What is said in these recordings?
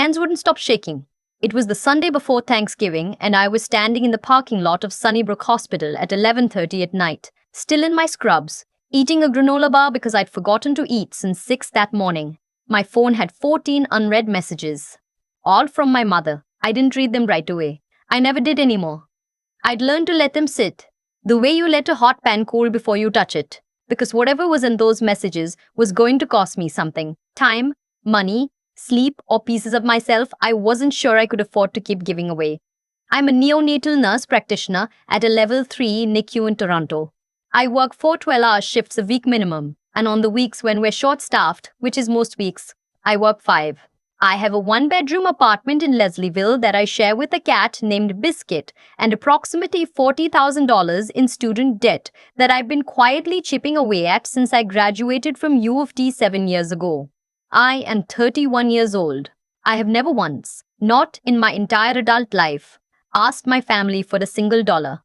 Hands wouldn't stop shaking. It was the Sunday before Thanksgiving, and I was standing in the parking lot of Sunnybrook Hospital at 11:30 at night, still in my scrubs, eating a granola bar because I'd forgotten to eat since 6 that morning. My phone had 14 unread messages, all from my mother. I didn't read them right away. I never did anymore. I'd learned to let them sit, the way you let a hot pan cool before you touch it, because whatever was in those messages was going to cost me something: time, money, sleep, or pieces of myself I wasn't sure I could afford to keep giving away. I'm a neonatal nurse practitioner at a level 3 NICU in Toronto. I work 4 12-hour shifts a week minimum, and on the weeks when we're short-staffed, which is most weeks, I work 5. I have a 1-bedroom apartment in Leslieville that I share with a cat named Biscuit and approximately $40,000 in student debt that I've been quietly chipping away at since I graduated from U of T 7 years ago. I am 31 years old. I have never once, not in my entire adult life, asked my family for a single dollar.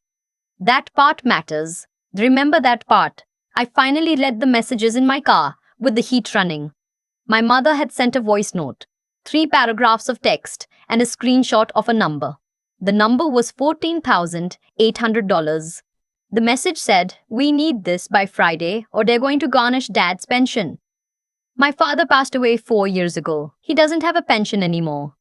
That part matters. Remember that part. I finally read the messages in my car with the heat running. My mother had sent a voice note, 3 paragraphs of text, and a screenshot of a number. The number was $14,800. The message said, "We need this by Friday or they're going to garnish Dad's pension." My father passed away 4 years ago. He doesn't have a pension anymore.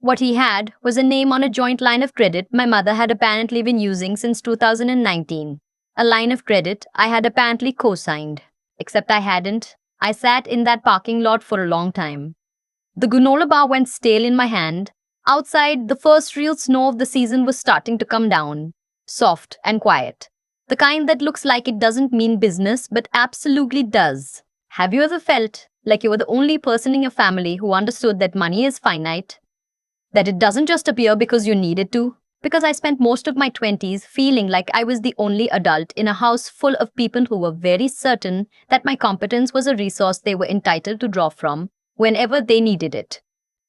What he had was a name on a joint line of credit my mother had apparently been using since 2019. A line of credit I had apparently co-signed. Except I hadn't. I sat in that parking lot for a long time. The granola bar went stale in my hand. Outside, the first real snow of the season was starting to come down. Soft and quiet. The kind that looks like it doesn't mean business, but absolutely does. Have you ever felt like you were the only person in your family who understood that money is finite? That it doesn't just appear because you need it to? Because I spent most of my 20s feeling like I was the only adult in a house full of people who were very certain that my competence was a resource they were entitled to draw from whenever they needed it.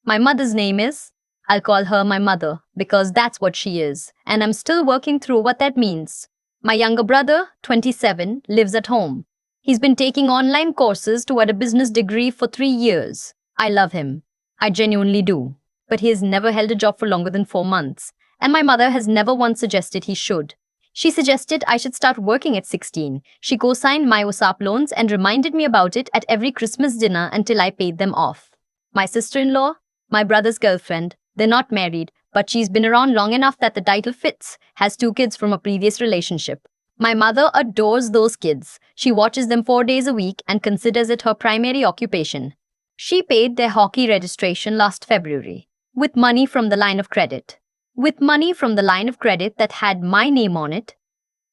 My mother's name is, I'll call her my mother because that's what she is, and I'm still working through what that means. My younger brother, 27, lives at home. He's been taking online courses toward a business degree for 3 years. I love him. I genuinely do. But he has never held a job for longer than 4 months, and my mother has never once suggested he should. She suggested I should start working at 16. She co-signed my WhatsApp loans and reminded me about it at every Christmas dinner until I paid them off. My sister-in-law, my brother's girlfriend, they're not married, but she's been around long enough that the title fits, has 2 kids from a previous relationship. My mother adores those kids. She watches them 4 days a week and considers it her primary occupation. She paid their hockey registration last February, with money from the line of credit. With money from the line of credit that had my name on it.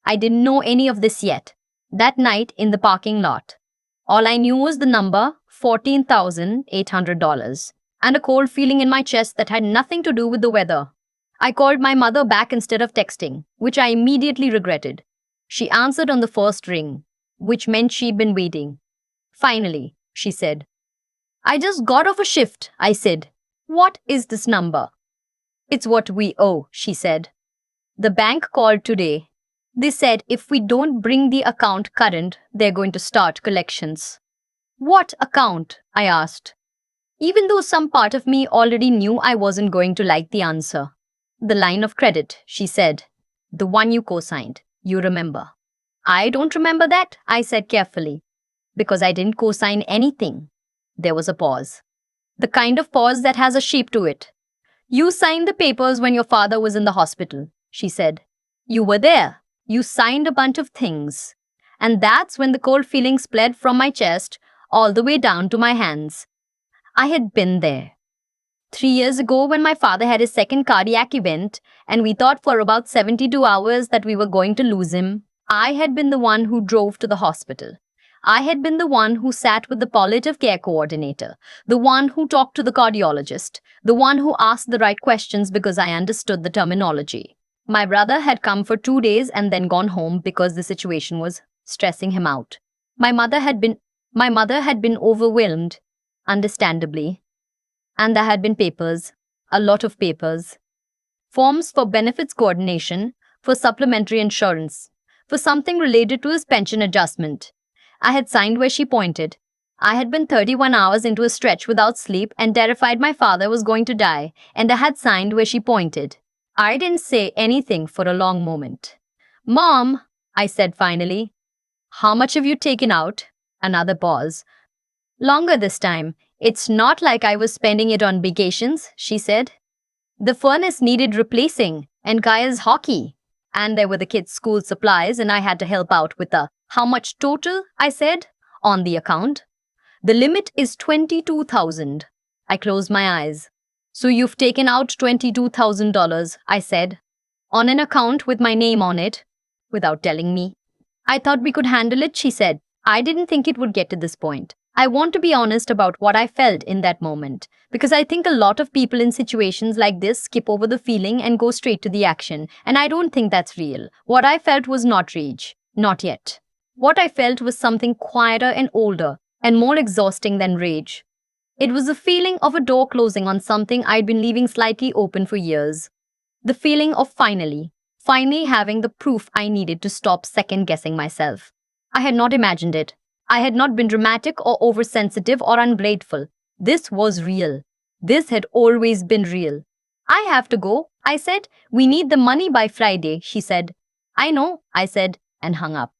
I didn't know any of this yet. That night in the parking lot. All I knew was the number, $14,800, and a cold feeling in my chest that had nothing to do with the weather. I called my mother back instead of texting, which I immediately regretted. She answered on the first ring, which meant she'd been waiting. "Finally," she said. "I just got off a shift," I said. "What is this number?" "It's what we owe," she said. "The bank called today. They said if we don't bring the account current, they're going to start collections." "What account?" I asked, even though some part of me already knew I wasn't going to like the answer. "The line of credit," she said. "The one you co-signed. You remember." "I don't remember that," I said carefully, "because I didn't co-sign anything." There was a pause. The kind of pause that has a shape to it. "You signed the papers when your father was in the hospital," she said. "You were there. You signed a bunch of things." And that's when the cold feeling spread from my chest all the way down to my hands. I had been there. 3 years ago when my father had his second cardiac event and we thought for about 72 hours that we were going to lose him, I had been the one who drove to the hospital. I had been the one who sat with the palliative care coordinator, the one who talked to the cardiologist, the one who asked the right questions because I understood the terminology. My brother had come for 2 days and then gone home because the situation was stressing him out. My mother had been overwhelmed, understandably. And there had been papers, a lot of papers. Forms for benefits coordination, for supplementary insurance, for something related to his pension adjustment. I had signed where she pointed. I had been 31 hours into a stretch without sleep and terrified my father was going to die, and I had signed where she pointed. I didn't say anything for a long moment. Mom, I said finally, how much have you taken out? Another pause. Longer this time. It's not like I was spending it on vacations, she said. The furnace needed replacing, and Kaya's hockey. And there were the kids' school supplies, and I had to help out with the how much total, I said, on the account. The limit is 22,000. I closed my eyes. So you've taken out $22,000, I said, on an account with my name on it, without telling me. I thought we could handle it, she said. I didn't think it would get to this point. I want to be honest about what I felt in that moment, because I think a lot of people in situations like this skip over the feeling and go straight to the action, and I don't think that's real. What I felt was not rage. Not yet. What I felt was something quieter and older, and more exhausting than rage. It was the feeling of a door closing on something I'd been leaving slightly open for years. The feeling of finally having the proof I needed to stop second-guessing myself. I had not imagined it. I had not been dramatic or oversensitive or ungrateful. This was real. This had always been real. I have to go, I said. We need the money by Friday, she said. I know, I said, and hung up.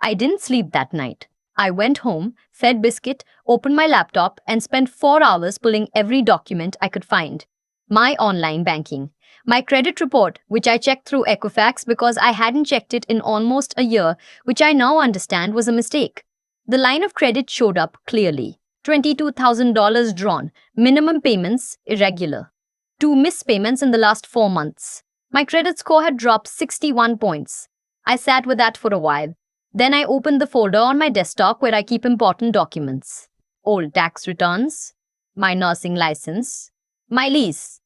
I didn't sleep that night. I went home, fed Biscuit, opened my laptop, and spent 4 hours pulling every document I could find. My online banking. My credit report, which I checked through Equifax because I hadn't checked it in almost a year, which I now understand was a mistake. The line of credit showed up clearly. $22,000 drawn, minimum payments irregular. 2 missed payments in the last 4 months. My credit score had dropped 61 points. I sat with that for a while. Then I opened the folder on my desktop where I keep important documents. Old tax returns, my nursing license, my lease.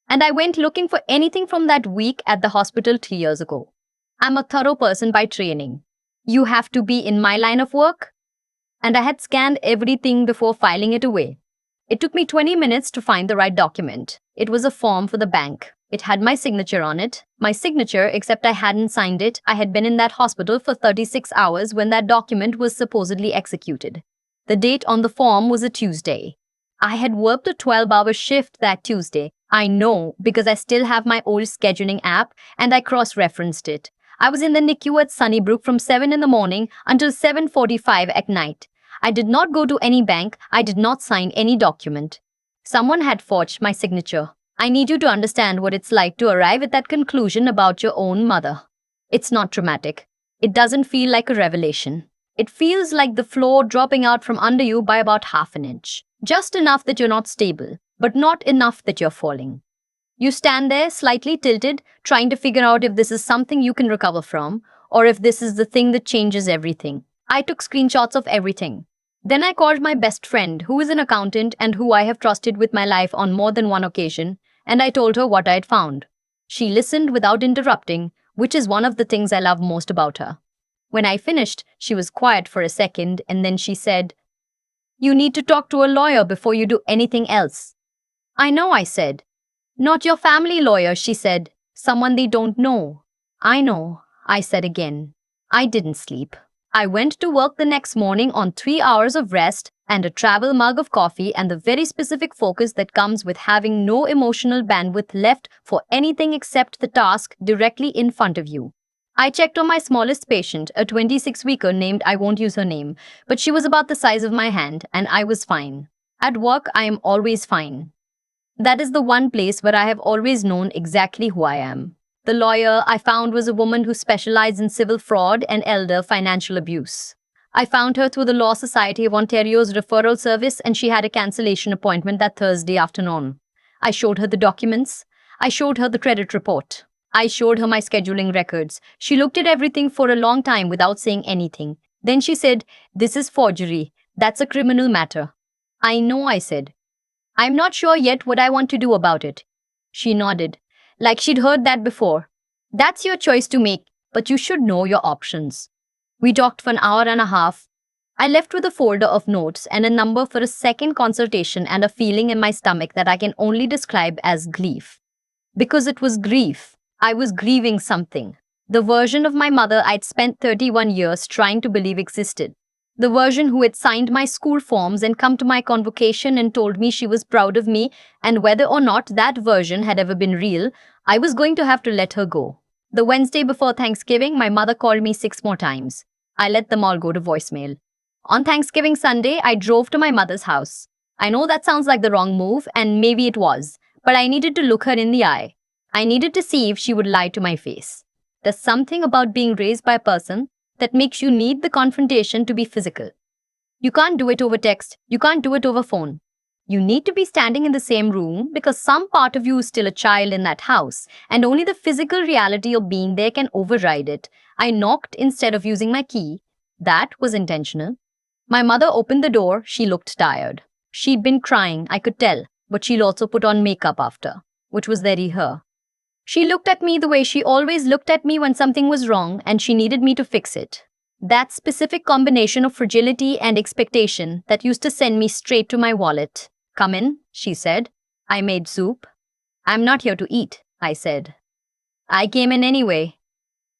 And I went looking for anything from that week at the hospital 3 years ago. I'm a thorough person by training. You have to be in my line of work. And I had scanned everything before filing it away. It took me 20 minutes to find the right document. It was a form for the bank. It had my signature on it. My signature, except I hadn't signed it. I had been in that hospital for 36 hours when that document was supposedly executed. The date on the form was a Tuesday. I had worked a 12-hour shift that Tuesday. I know because I still have my old scheduling app and I cross-referenced it. I was in the NICU at Sunnybrook from 7 in the morning until 7:45 at night. I did not go to any bank. I did not sign any document. Someone had forged my signature. I need you to understand what it's like to arrive at that conclusion about your own mother. It's not dramatic. It doesn't feel like a revelation. It feels like the floor dropping out from under you by about half an inch. Just enough that you're not stable, but not enough that you're falling. You stand there, slightly tilted, trying to figure out if this is something you can recover from, or if this is the thing that changes everything. I took screenshots of everything. Then I called my best friend, who is an accountant and who I have trusted with my life on more than one occasion, and I told her what I had found. She listened without interrupting, which is one of the things I love most about her. When I finished, she was quiet for a second, and then she said, "You need to talk to a lawyer before you do anything else." "I know," I said. "Not your family lawyer," she said. "Someone they don't know." "I know," I said again. I didn't sleep. I went to work the next morning on 3 hours of rest and a travel mug of coffee and the very specific focus that comes with having no emotional bandwidth left for anything except the task directly in front of you. I checked on my smallest patient, a 26-weeker named I won't use her name, but she was about the size of my hand and I was fine. At work, I am always fine. That is the one place where I have always known exactly who I am. The lawyer I found was a woman who specialized in civil fraud and elder financial abuse. I found her through the Law Society of Ontario's referral service and she had a cancellation appointment that Thursday afternoon. I showed her the documents. I showed her the credit report. I showed her my scheduling records. She looked at everything for a long time without saying anything. Then she said, "This is forgery. That's a criminal matter." "I know," I said. "I'm not sure yet what I want to do about it." She nodded, like she'd heard that before. "That's your choice to make, but you should know your options." We talked for an hour and a half. I left with a folder of notes and a number for a second consultation and a feeling in my stomach that I can only describe as grief. Because it was grief. I was grieving something. The version of my mother I'd spent 31 years trying to believe existed. The version who had signed my school forms and come to my convocation and told me she was proud of me, and whether or not that version had ever been real, I was going to have to let her go. The Wednesday before Thanksgiving, my mother called me 6 more times. I let them all go to voicemail. On Thanksgiving Sunday, I drove to my mother's house. I know that sounds like the wrong move, and maybe it was, but I needed to look her in the eye. I needed to see if she would lie to my face. There's something about being raised by a person that makes you need the confrontation to be physical. You can't do it over text, you can't do it over phone. You need to be standing in the same room because some part of you is still a child in that house, and only the physical reality of being there can override it. I knocked instead of using my key. That was intentional. My mother opened the door. She looked tired. She'd been crying, I could tell, but she'd also put on makeup after, which was very her. She looked at me the way she always looked at me when something was wrong and she needed me to fix it. That specific combination of fragility and expectation that used to send me straight to my wallet. "Come in," she said. "I made soup." "I'm not here to eat," I said. I came in anyway.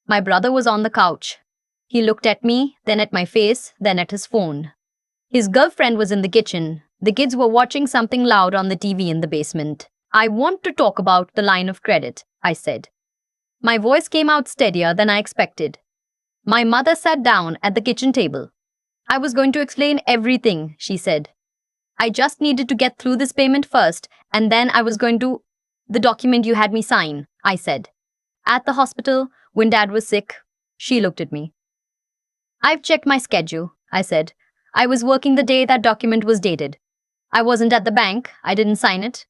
My brother was on the couch. He looked at me, then at my face, then at his phone. His girlfriend was in the kitchen. The kids were watching something loud on the TV in the basement. "I want to talk about the line of credit," I said. My voice came out steadier than I expected. My mother sat down at the kitchen table. "I was going to explain everything," she said. "I just needed to get through this payment first, and then I was going to—" "The document you had me sign," I said. "At the hospital, when Dad was sick." She looked at me. "I've checked my schedule," I said. "I was working the day that document was dated. I wasn't at the bank. I didn't sign it."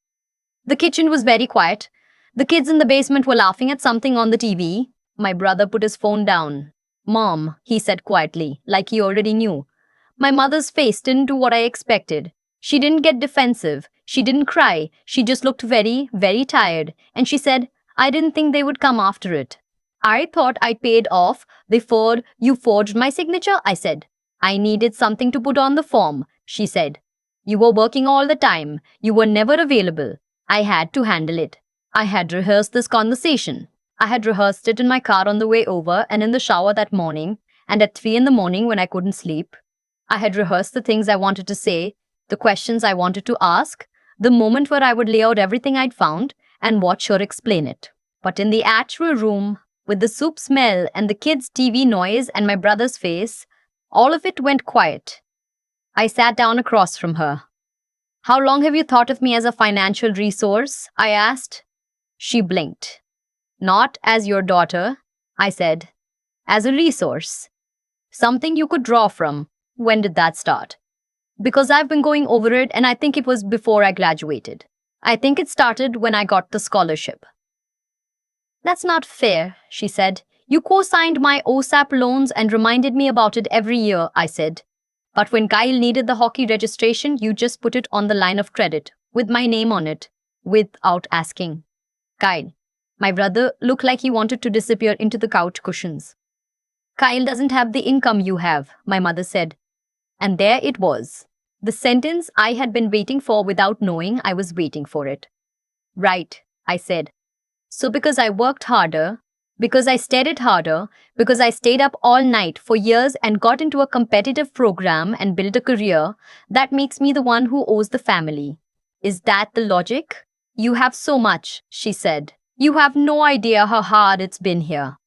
The kitchen was very quiet. The kids in the basement were laughing at something on the TV. My brother put his phone down. "Mom," he said quietly, like he already knew. My mother's face didn't do what I expected. She didn't get defensive. She didn't cry. She just looked very, very tired. And she said, "I didn't think they would come after it." "I thought I paid off before you forged my signature," I said. "I needed something to put on the form," she said. "You were working all the time. You were never available. I had to handle it. I had rehearsed this conversation. I had rehearsed it in my car on the way over and in the shower that morning, and at 3 in the morning when I couldn't sleep. I had rehearsed the things I wanted to say, the questions I wanted to ask, the moment where I would lay out everything I'd found and watch her explain it. But in the actual room, with the soup smell and the kids' TV noise and my brother's face, all of it went quiet. I sat down across from her. "How long have you thought of me as a financial resource?" I asked. She blinked. "Not as your daughter," I said. "As a resource. Something you could draw from." "When did that start?" "Because I've been going over it, and I think it was before I graduated. I think it started when I got the scholarship." "That's not fair," she said. "You co-signed my OSAP loans and reminded me about it every year," I said. "But when Kyle needed the hockey registration, you just put it on the line of credit, with my name on it, without asking." Kyle. My brother looked like he wanted to disappear into the couch cushions. "Kyle doesn't have the income you have," my mother said. And there it was. The sentence I had been waiting for without knowing I was waiting for it. "Right," I said. "So because I worked harder, because I studied harder, because I stayed up all night for years and got into a competitive program and built a career, that makes me the one who owes the family. Is that the logic?" "You have so much," she said. "You have no idea how hard it's been here."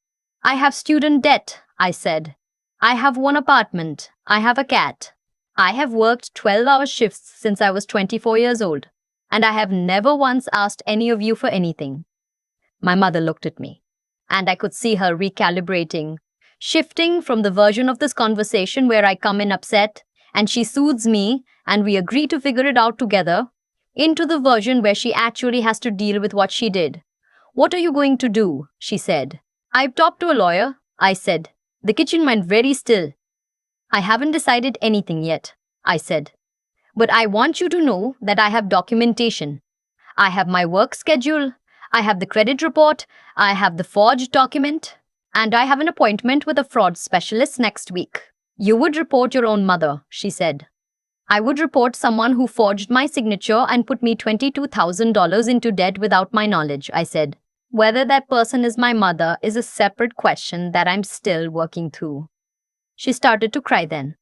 "I have student debt," I said. "I have one apartment. I have a cat. I have worked 12-hour shifts since I was 24 years old, and I have never once asked any of you for anything." My mother looked at me, and I could see her recalibrating, shifting from the version of this conversation where I come in upset, and she soothes me, and we agree to figure it out together, into the version where she actually has to deal with what she did. "What are you going to do?" she said. "I've talked to a lawyer," I said. The kitchen went very still. "I haven't decided anything yet," I said. "But I want you to know that I have documentation. I have my work schedule. I have the credit report. I have the forged document. And I have an appointment with a fraud specialist next week." "You would report your own mother," she said. "I would report someone who forged my signature and put me $22,000 into debt without my knowledge," I said. "Whether that person is my mother is a separate question that I'm still working through." She started to cry then.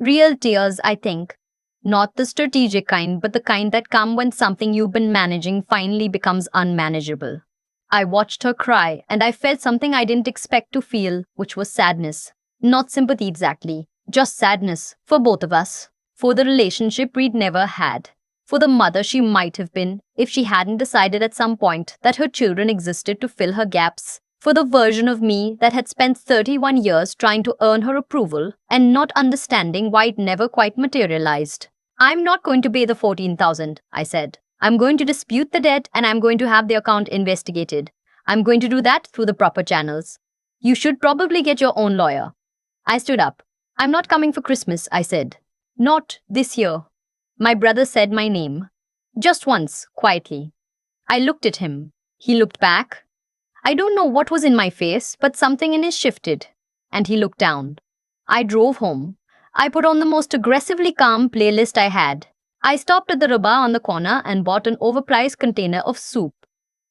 Real tears, I think. Not the strategic kind, but the kind that come when something you've been managing finally becomes unmanageable. I watched her cry, and I felt something I didn't expect to feel, which was sadness. Not sympathy exactly, just sadness for both of us. For the relationship we'd never had. For the mother she might have been if she hadn't decided at some point that her children existed to fill her gaps. For the version of me that had spent 31 years trying to earn her approval and not understanding why it never quite materialized. I'm not going to pay the 14,000, I said. I'm going to dispute the debt and I'm going to have the account investigated. I'm going to do that through the proper channels. You should probably get your own lawyer. I stood up. I'm not coming for Christmas, I said. Not this year. My brother said my name. Just once, quietly. I looked at him. He looked back. I don't know what was in my face, but something in his shifted. And he looked down. I drove home. I put on the most aggressively calm playlist I had. I stopped at the Rabba on the corner and bought an overpriced container of soup.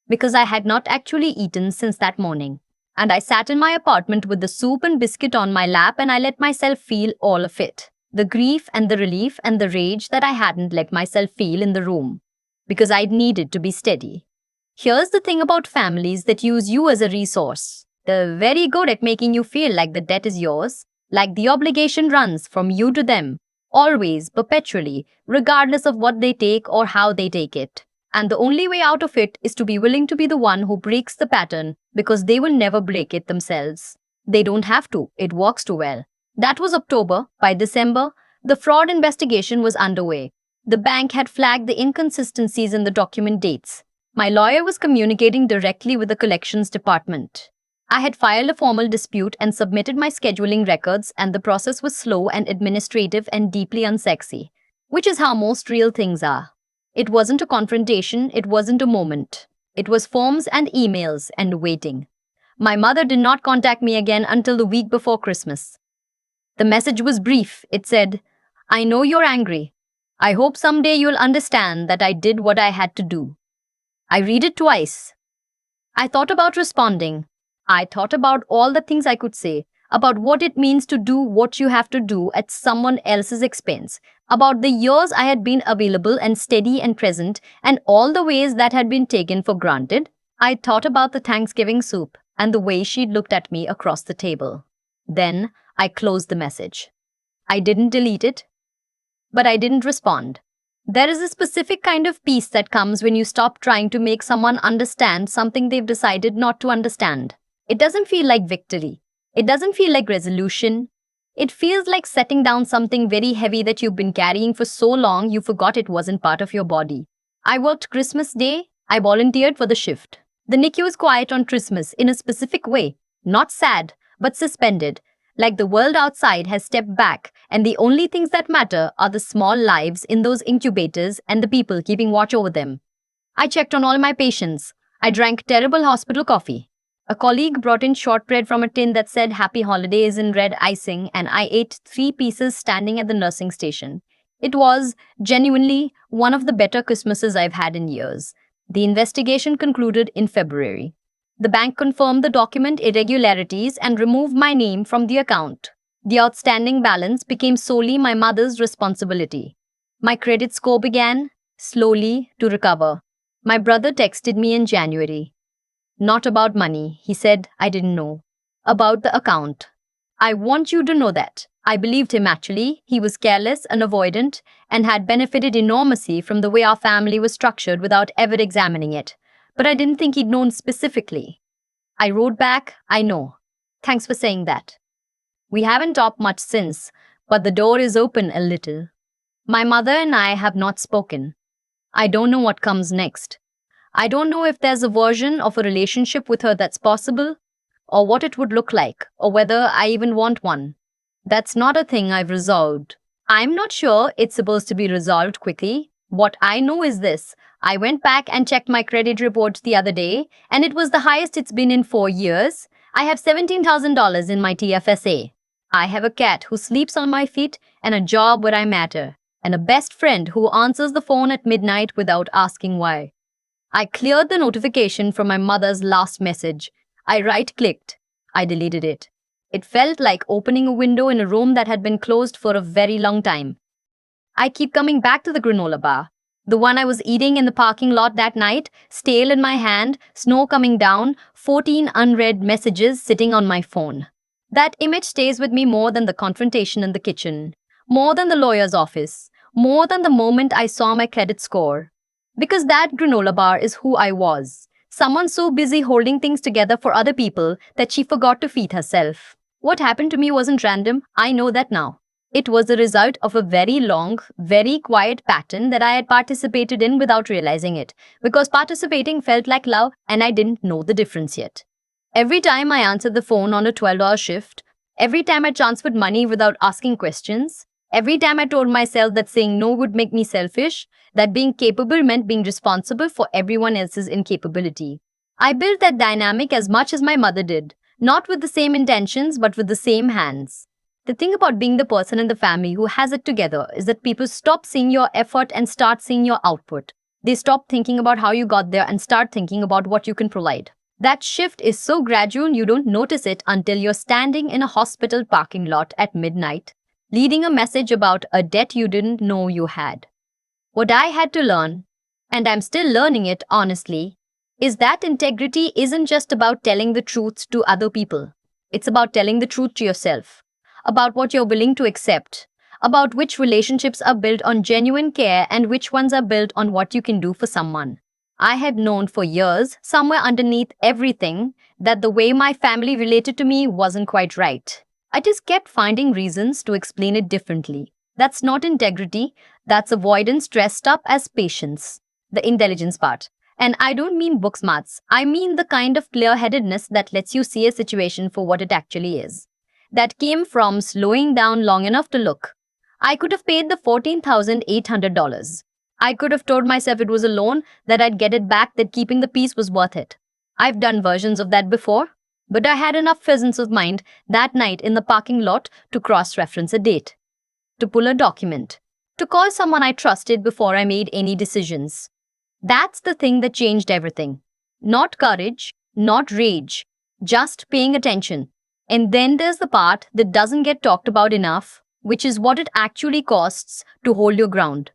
Because I had not actually eaten since that morning. And I sat in my apartment with the soup and biscuit on my lap and I let myself feel all of it. The grief and the relief and the rage that I hadn't let myself feel in the room. Because I'd needed to be steady. Here's the thing about families that use you as a resource. They're very good at making you feel like the debt is yours, like the obligation runs from you to them, always, perpetually, regardless of what they take or how they take it. And the only way out of it is to be willing to be the one who breaks the pattern because they will never break it themselves. They don't have to, it works too well. That was October. By December, the fraud investigation was underway. The bank had flagged the inconsistencies in the document dates. My lawyer was communicating directly with the collections department. I had filed a formal dispute and submitted my scheduling records, and the process was slow and administrative and deeply unsexy, which is how most real things are. It wasn't a confrontation, it wasn't a moment. It was forms and emails and waiting. My mother did not contact me again until the week before Christmas. The message was brief. It said, I know you're angry. I hope someday you'll understand that I did what I had to do. I read it twice. I thought about responding. I thought about all the things I could say, about what it means to do what you have to do at someone else's expense, about the years I had been available and steady and present, and all the ways that had been taken for granted. I thought about the Thanksgiving soup and the way she'd looked at me across the table. Then I closed the message. I didn't delete it, but I didn't respond. There is a specific kind of peace that comes when you stop trying to make someone understand something they've decided not to understand. It doesn't feel like victory. It doesn't feel like resolution. It feels like setting down something very heavy that you've been carrying for so long you forgot it wasn't part of your body. I worked Christmas Day. I volunteered for the shift. The NICU is quiet on Christmas in a specific way. Not sad, but suspended. Like the world outside has stepped back, and the only things that matter are the small lives in those incubators and the people keeping watch over them. I checked on all my patients. I drank terrible hospital coffee. A colleague brought in shortbread from a tin that said Happy Holidays in red icing, and I ate 3 pieces standing at the nursing station. It was, genuinely, one of the better Christmases I've had in years. The investigation concluded in February. The bank confirmed the document irregularities and removed my name from the account. The outstanding balance became solely my mother's responsibility. My credit score began, slowly, to recover. My brother texted me in January. Not about money, he said. I didn't know. About the account. I want you to know that. I believed him actually. He was careless and avoidant and had benefited enormously from the way our family was structured without ever examining it. But I didn't think he'd known specifically. I wrote back, I know. Thanks for saying that. We haven't talked much since, but the door is open a little. My mother and I have not spoken. I don't know what comes next. I don't know if there's a version of a relationship with her that's possible, or what it would look like, or whether I even want one. That's not a thing I've resolved. I'm not sure it's supposed to be resolved quickly. What I know is this. I went back and checked my credit report the other day, and it was the highest it's been in 4 years. I have $17,000 in my TFSA. I have a cat who sleeps on my feet, and a job where I matter, and a best friend who answers the phone at midnight without asking why. I cleared the notification from my mother's last message. I right-clicked. I deleted it. It felt like opening a window in a room that had been closed for a very long time. I keep coming back to the granola bar. The one I was eating in the parking lot that night, stale in my hand, snow coming down, 14 unread messages sitting on my phone. That image stays with me more than the confrontation in the kitchen, more than the lawyer's office, more than the moment I saw my credit score. Because that granola bar is who I was. Someone so busy holding things together for other people that she forgot to feed herself. What happened to me wasn't random, I know that now. It was the result of a very long, very quiet pattern that I had participated in without realizing it, because participating felt like love and I didn't know the difference yet. Every time I answered the phone on a 12-hour shift, every time I transferred money without asking questions, every time I told myself that saying no would make me selfish, that being capable meant being responsible for everyone else's incapability. I built that dynamic as much as my mother did, not with the same intentions but with the same hands. The thing about being the person in the family who has it together is that people stop seeing your effort and start seeing your output. They stop thinking about how you got there and start thinking about what you can provide. That shift is so gradual you don't notice it until you're standing in a hospital parking lot at midnight, leading a message about a debt you didn't know you had. What I had to learn, and I'm still learning it honestly, is that integrity isn't just about telling the truth to other people. It's about telling the truth to yourself, about what you're willing to accept, about which relationships are built on genuine care and which ones are built on what you can do for someone. I had known for years, somewhere underneath everything, that the way my family related to me wasn't quite right. I just kept finding reasons to explain it differently. That's not integrity, that's avoidance dressed up as patience, the intelligence part. And I don't mean book smarts, I mean the kind of clear-headedness that lets you see a situation for what it actually is. That came from slowing down long enough to look. I could have paid the $14,800. I could have told myself it was a loan, that I'd get it back, that keeping the peace was worth it. I've done versions of that before, but I had enough presence of mind that night in the parking lot to cross-reference a date, to pull a document, to call someone I trusted before I made any decisions. That's the thing that changed everything. Not courage, not rage, just paying attention. And then there's the part that doesn't get talked about enough, which is what it actually costs to hold your ground.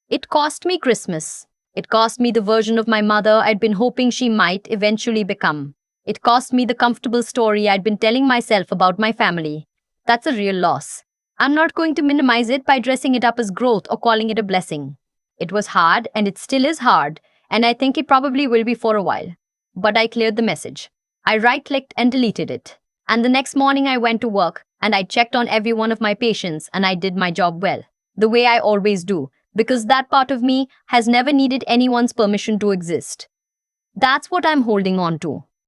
It cost me Christmas. It cost me the version of my mother I'd been hoping she might eventually become. It cost me the comfortable story I'd been telling myself about my family. That's a real loss. I'm not going to minimize it by dressing it up as growth or calling it a blessing. It was hard and it still is hard, and I think it probably will be for a while. But I cleared the message. I right-clicked and deleted it. And the next morning I went to work and I checked on every one of my patients and I did my job well, the way I always do, because that part of me has never needed anyone's permission to exist. That's what I'm holding on to.